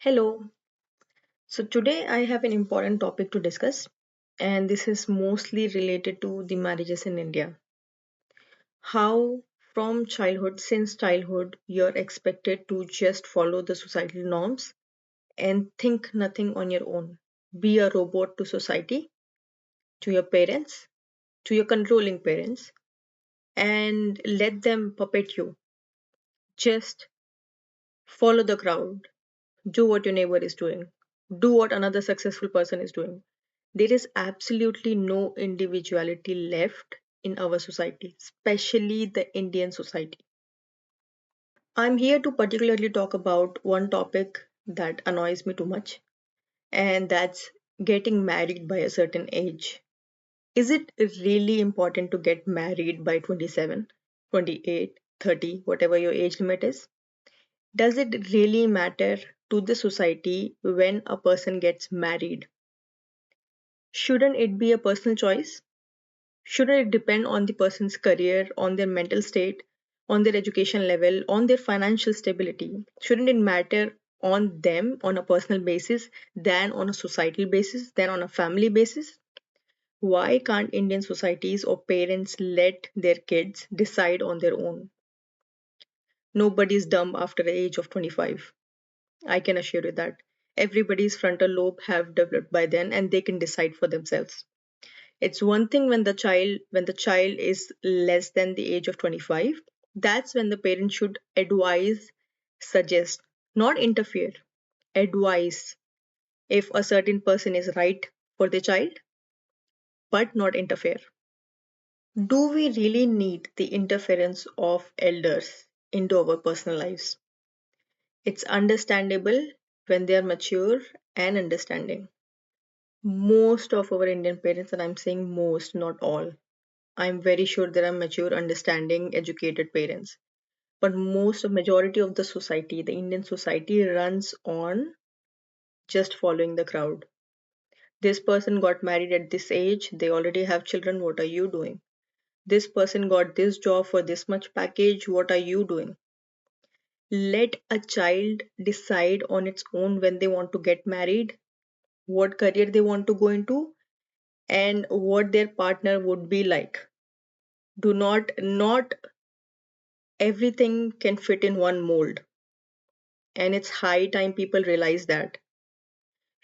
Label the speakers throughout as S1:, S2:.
S1: Hello. So today I have an important topic to discuss, and this is mostly related to the marriages in India. How, from childhood, since childhood, you're expected to just follow the societal norms and think nothing on your own. Be a robot to society, to your parents, to your controlling parents, and let them puppet you. Just follow the crowd, do what your neighbor is doing, do what another successful person is doing. There is absolutely no individuality left in our society, especially the Indian society. I'm here to particularly talk about one topic that annoys me too much, and that's getting married by a certain age. Is it really important to get married by 27, 28, 30, whatever your age limit is? Does it really matter to the society when a person gets married? Shouldn't it be a personal choice? Shouldn't it depend on the person's career, on their mental state, on their education level, on their financial stability? Shouldn't it matter on them on a personal basis than on a societal basis, than on a family basis? Why can't Indian societies or parents let their kids decide on their own? Nobody's dumb after the age of 25. I can assure you that. Everybody's frontal lobe have developed by then and they can decide for themselves. It's one thing when the child is less than the age of 25. That's when the parent should advise, suggest, not interfere, advise if a certain person is right for the child, but not interfere. Do we really need the interference of elders into our personal lives? It's understandable when they are mature and understanding. Most of our Indian parents, and I'm saying most, not all, I'm very sure there are mature, understanding, educated parents. But most of majority of the society, the Indian society, runs on just following the crowd. This person got married at this age, they already have children, what are you doing? This person got this job for this much package, what are you doing? Let a child decide on its own when they want to get married, what career they want to go into, and what their partner would be like. Do not everything can fit in one mold, and it's high time people realize that.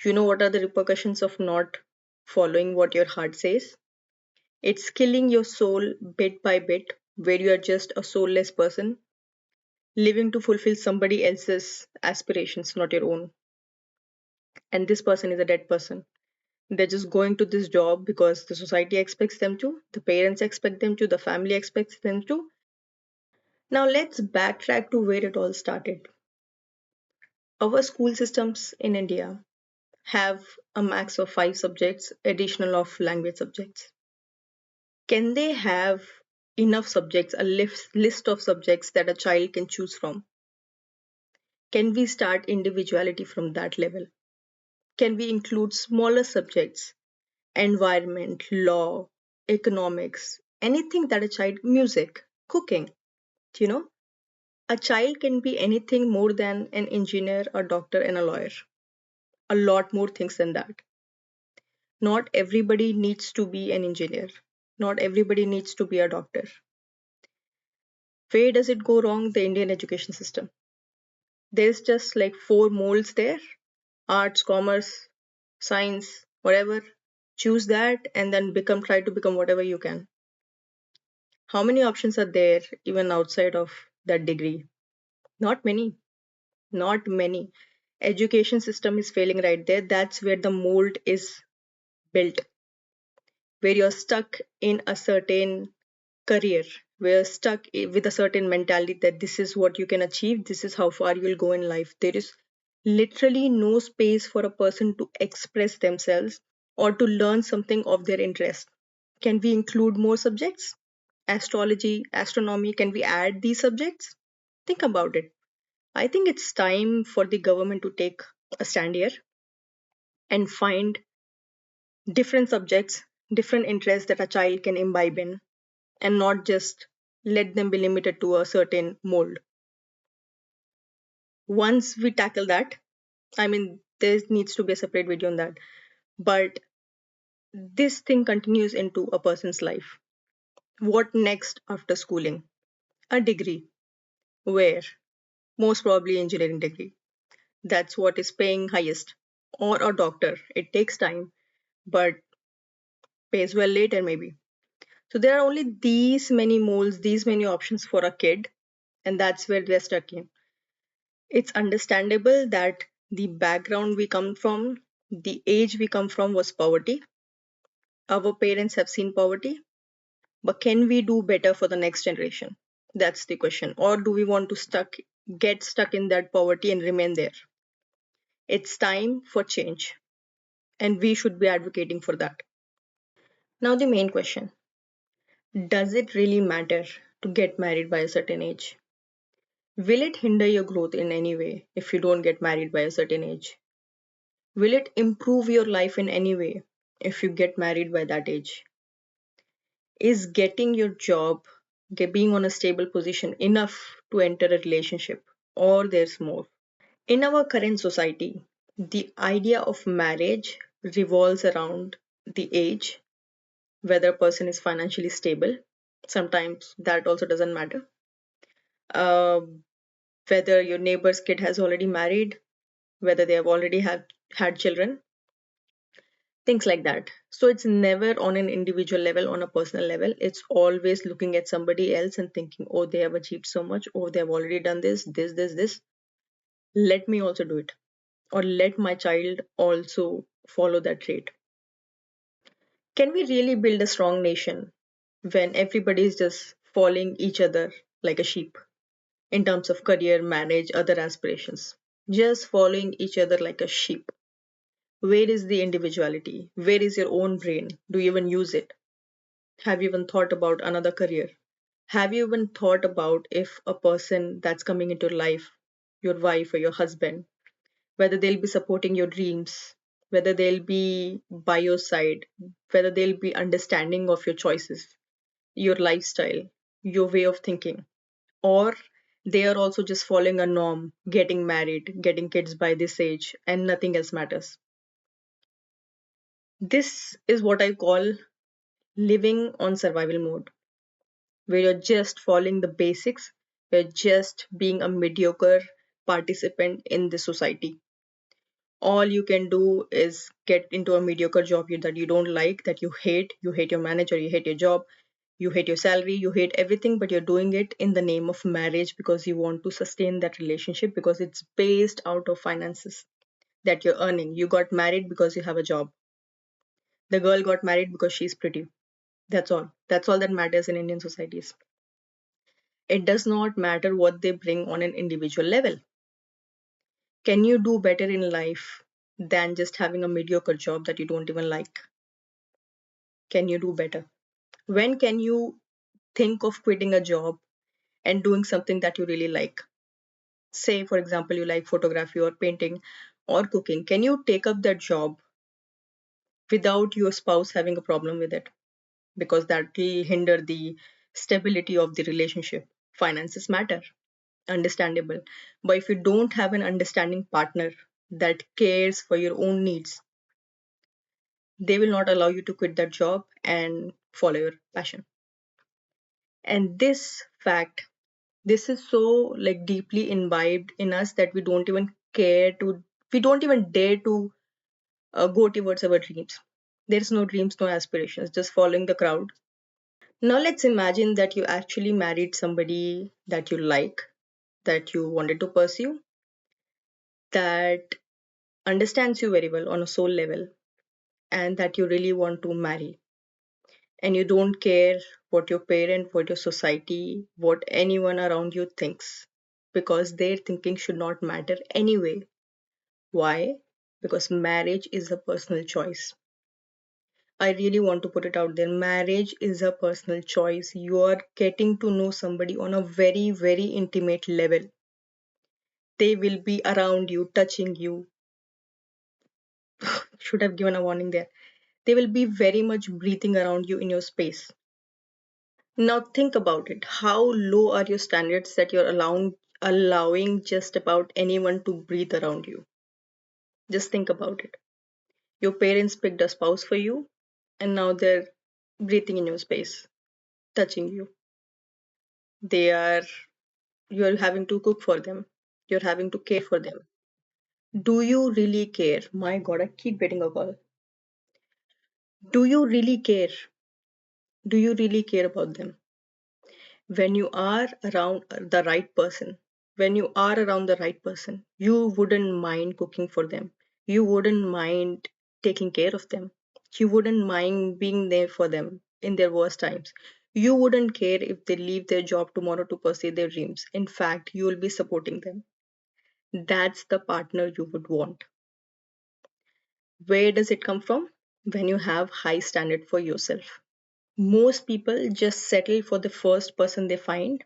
S1: You know what are the repercussions of not following what your heart says? It's killing your soul bit by bit, where you are just a soulless person living to fulfill somebody else's aspirations, not your own. And this person is a dead person. They're just going to this job because the society expects them to, the parents expect them to, the family expects them to. Now let's backtrack to where it all started. Our school systems in India have a max of 5 subjects, additional of language subjects. Can they have enough subjects, a list of subjects that a child can choose from? Can we start individuality from that level? Can we include smaller subjects, environment, law, economics, anything that a child, music, cooking, you know? A child can be anything more than an engineer, a doctor, and a lawyer. A lot more things than that. Not everybody needs to be an engineer. Not everybody needs to be a doctor. Where does it go wrong? The Indian education system. There's just like four molds there: arts, commerce, science, whatever. Choose that and then try to become whatever you can. How many options are there even outside of that degree? Not many. Not many. Education system is failing right there. That's where the mold is built, where you're stuck in a certain career. We're stuck with a certain mentality that this is what you can achieve, this is how far you'll go in life. There is literally no space for a person to express themselves or to learn something of their interest. Can we include more subjects? Astrology, astronomy, can we add these subjects? Think about it. I think it's time for the government to take a stand here and find different subjects, different interests that a child can imbibe in, and not just let them be limited to a certain mold. Once we tackle that, I mean, there needs to be a separate video on that. But this thing continues into a person's life. What next after schooling? A degree. Where? Most probably engineering degree. That's what is paying highest. Or a doctor. It takes time, but pays well later maybe. So there are only these many molds, these many options for a kid, and that's where they're stuck in. It's understandable that the background we come from, the age we come from was poverty. Our parents have seen poverty, but can we do better for the next generation? That's the question. Or do we want to get stuck in that poverty and remain there? It's time for change, and we should be advocating for that. Now, the main question: does it really matter to get married by a certain age? Will it hinder your growth in any way if you don't get married by a certain age? Will it improve your life in any way if you get married by that age? Is getting your job, being on a stable position enough to enter a relationship, or there's more? In our current society, the idea of marriage revolves around the age, whether a person is financially stable. Sometimes that also doesn't matter. Uh, whether your neighbor's kid has already married, whether they have already had children, things like that. So it's never on an individual level, on a personal level. It's always looking at somebody else and thinking, oh, they have achieved so much, oh, they have already done this. Let me also do it, or let my child also follow that trait. Can we really build a strong nation when everybody is just following each other like a sheep in terms of career, marriage, other aspirations? Just following each other like a sheep. Where is the individuality? Where is your own brain? Do you even use it? Have you even thought about another career? Have you even thought about if a person that's coming into your life, your wife or your husband, whether they'll be supporting your dreams, whether they'll be by your side, whether they'll be understanding of your choices, your lifestyle, your way of thinking, or they are also just following a norm, getting married, getting kids by this age, and nothing else matters. This is what I call living on survival mode, where you're just following the basics, you're just being a mediocre participant in the society. All you can do is get into a mediocre job that you don't like, that you hate your manager, you hate your job, you hate your salary, you hate everything, but you're doing it in the name of marriage because you want to sustain that relationship because it's based out of finances that you're earning. You got married because you have a job. The girl got married because she's pretty. That's all that matters in Indian societies. It does not matter what they bring on an individual level. Can you do better in life than just having a mediocre job that you don't even like? Can you do better? When can you think of quitting a job and doing something that you really like? Say, for example, you like photography or painting or cooking. Can you take up that job without your spouse having a problem with it? Because that will hinder the stability of the relationship. Finances matter, understandable. But if you don't have an understanding partner that cares for your own needs, they will not allow you to quit that job and follow your passion. And this fact, this is so like deeply imbibed in us that we don't even dare to go towards our dreams. There's no dreams, no aspirations, just following the crowd. Now let's imagine that you actually married somebody that you like, that you wanted to pursue, that understands you very well on a soul level, and that you really want to marry. And you don't care what your parent, what your society, what anyone around you thinks, because their thinking should not matter anyway. Why? Because marriage is a personal choice. I really want to put it out there. Marriage is a personal choice. You are getting to know somebody on a very, very intimate level. They will be around you, touching you. Should have given a warning there. They will be very much breathing around you in your space. Now think about it. How low are your standards that you're allowing just about anyone to breathe around you? Just think about it. Your parents picked a spouse for you, and now they're breathing in your space, touching you. They are, you're having to cook for them. You're having to care for them. Do you really care? My God, I keep getting a call. Do you really care? Do you really care about them? When you are around the right person, when you are around the right person, you wouldn't mind cooking for them. You wouldn't mind taking care of them. You wouldn't mind being there for them in their worst times. You wouldn't care if they leave their job tomorrow to pursue their dreams. In fact, you will be supporting them. That's the partner you would want. Where does it come from? When you have high standard for yourself. Most people just settle for the first person they find.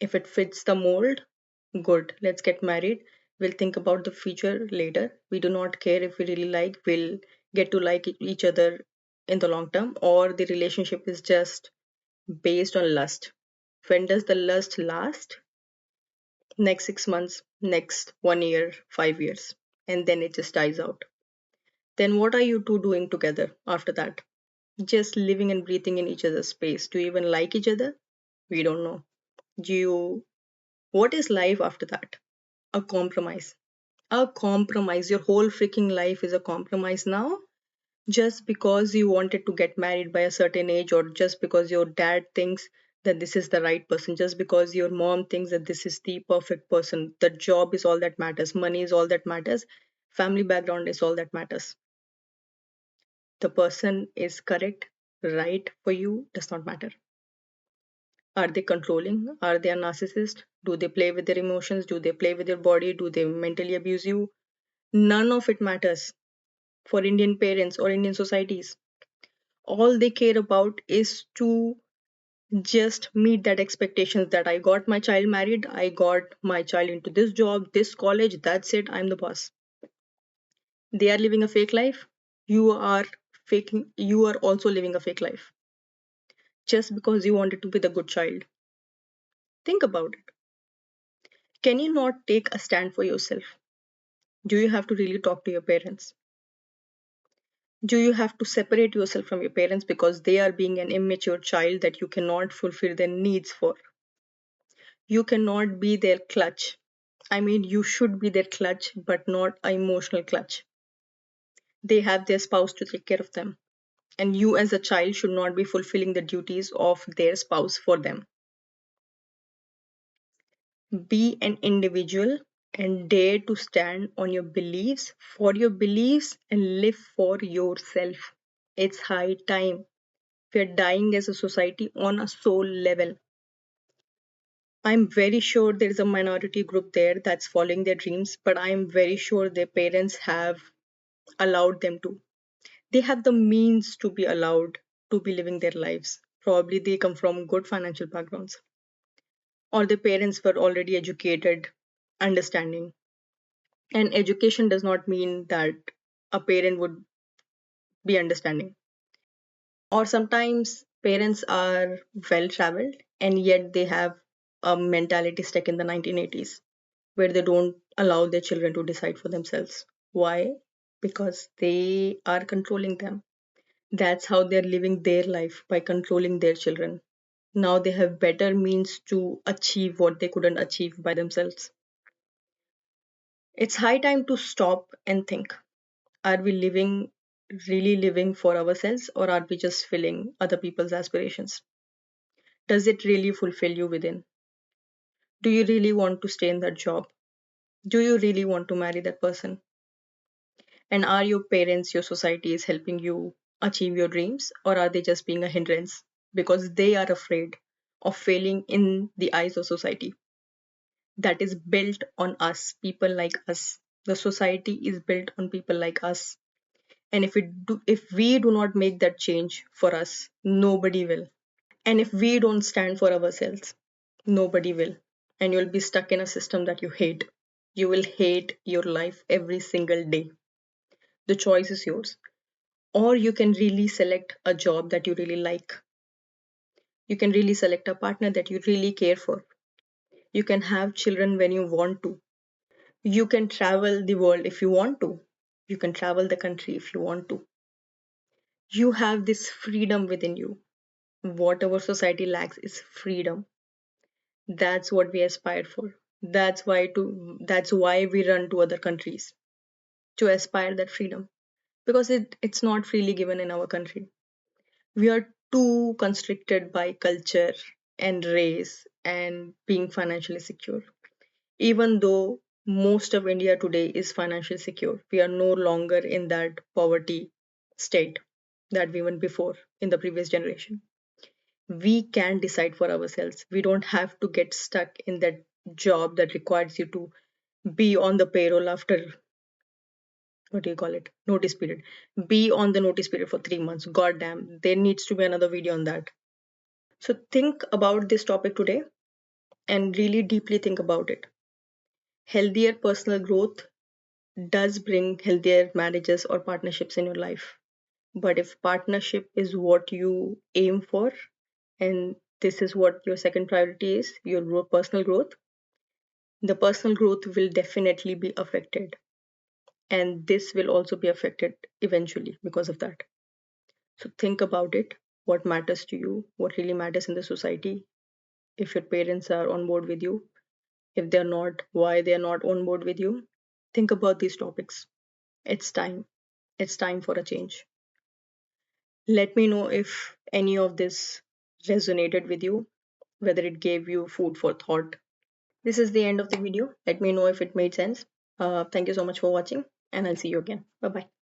S1: If it fits the mold, good, let's get married. We'll think about the future later. We do not care if we really like, we'll get to like each other in the long term, or the relationship is just based on lust. When does the lust last? Next 6 months, next 1 year, 5 years, and then it just dies out. Then what are you two doing together after that? Just living and breathing in each other's space. Do you even like each other? We don't know. Do you, what is life after that? A compromise. A compromise. Your whole freaking life is a compromise now, just because you wanted to get married by a certain age, or just because your dad thinks that this is the right person, just because your mom thinks that this is the perfect person. The job is all that matters, money is all that matters, family background is all that matters. The person is correct, right for you does not matter. Are they controlling? Are they a narcissist? Do they play with their emotions? Do they play with your body? Do they mentally abuse you? None of it matters for Indian parents or Indian societies. All they care about is to just meet that expectations that I got my child married, I got my child into this job, this college, that's it, I'm the boss. They are living a fake life. You are faking, you are also living a fake life just because you wanted to be the good child. Think about it. Can you not take a stand for yourself? Do you have to really talk to your parents? Do you have to separate yourself from your parents because they are being an immature child that you cannot fulfill their needs for? You cannot be their clutch. I mean, you should be their clutch, but not an emotional clutch. They have their spouse to take care of them. And you, as a child, should not be fulfilling the duties of their spouse for them. Be an individual and dare to stand on your beliefs, for your beliefs, and live for yourself. It's high time. We're dying as a society on a soul level. I'm very sure there is a minority group there that's following their dreams, but I'm very sure their parents have allowed them to. They have the means to be allowed to be living their lives. Probably they come from good financial backgrounds, or their parents were already educated, understanding. And education does not mean that a parent would be understanding. Or sometimes parents are well traveled and yet they have a mentality stuck in the 1980s where they don't allow their children to decide for themselves. Why? Because they are controlling them. That's how they're living their life, by controlling their children. Now they have better means to achieve what they couldn't achieve by themselves. It's high time to stop and think. Are we living, really living for ourselves, or are we just filling other people's aspirations? Does it really fulfill you within? Do you really want to stay in that job? Do you really want to marry that person? And are your parents, your society is helping you achieve your dreams, or are they just being a hindrance because they are afraid of failing in the eyes of society that is built on us, people like us? The society is built on people like us. And if we do not make that change for us, nobody will. And if we don't stand for ourselves, nobody will. And you'll be stuck in a system that you hate. You will hate your life every single day. The choice is yours. Or you can really select a job that you really like. You can really select a partner that you really care for. You can have children when you want to. You can travel the world if you want to. You can travel the country if you want to. You have this freedom within you. What our society lacks is freedom. That's what we aspire for. That's why we run to other countries to aspire that freedom. Because it's not freely given in our country. We are too constricted by culture and race and being financially secure. Even though most of India today is financially secure, we are no longer in that poverty state that we were before in the previous generation. We can decide for ourselves. We don't have to get stuck in that job that requires you to be on the payroll after, what do you call it, notice period. Be on the notice period for 3 months. God damn, there needs to be another video on that. So think about this topic today and really deeply think about it. Healthier personal growth does bring healthier marriages or partnerships in your life. But if partnership is what you aim for, and this is what your second priority is, your personal growth, the personal growth will definitely be affected. And this will also be affected eventually because of that. So think about it. What matters to you? What really matters in the society? If your parents are on board with you, if they're not, why they're not on board with you? Think about these topics. It's time. It's time for a change. Let me know if any of this resonated with you, whether it gave you food for thought. This is the end of the video. Let me know if it made sense. Thank you so much for watching, and I'll see you again. Bye bye.